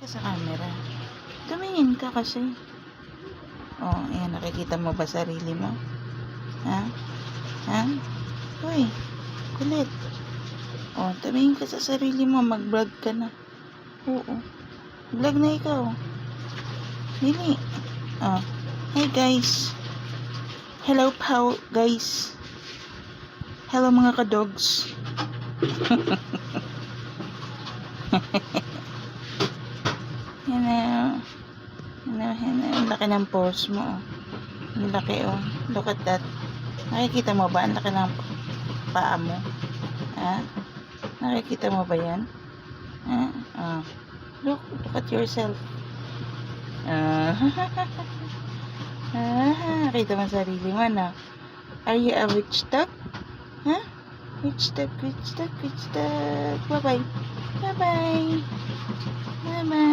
Ka sa camera. Tumingin ka kasi. Oh, ayan, nakikita mo ba sarili mo? Ha? Ha? Uy, kulit. Oh, tumingin ka sa sarili mo, mag-vlog ka na. Oo. Vlog na ikaw. Dili. Oh. Hey guys. Hello po guys. Hello mga kadogs. Hello. Hello. Ang laki ng pores mo. Oh. Ang laki oh. Look at that. Nakikita mo ba? Ang laki ng paa mo. Ha? Nakikita mo ba yan? Ha? Oh. Look at yourself. Nakita mo sarili mo na. Are you a witch dog? Ha? Witch dog, witch dog, witch dog. Bye-bye. Bye-bye. Bye-bye.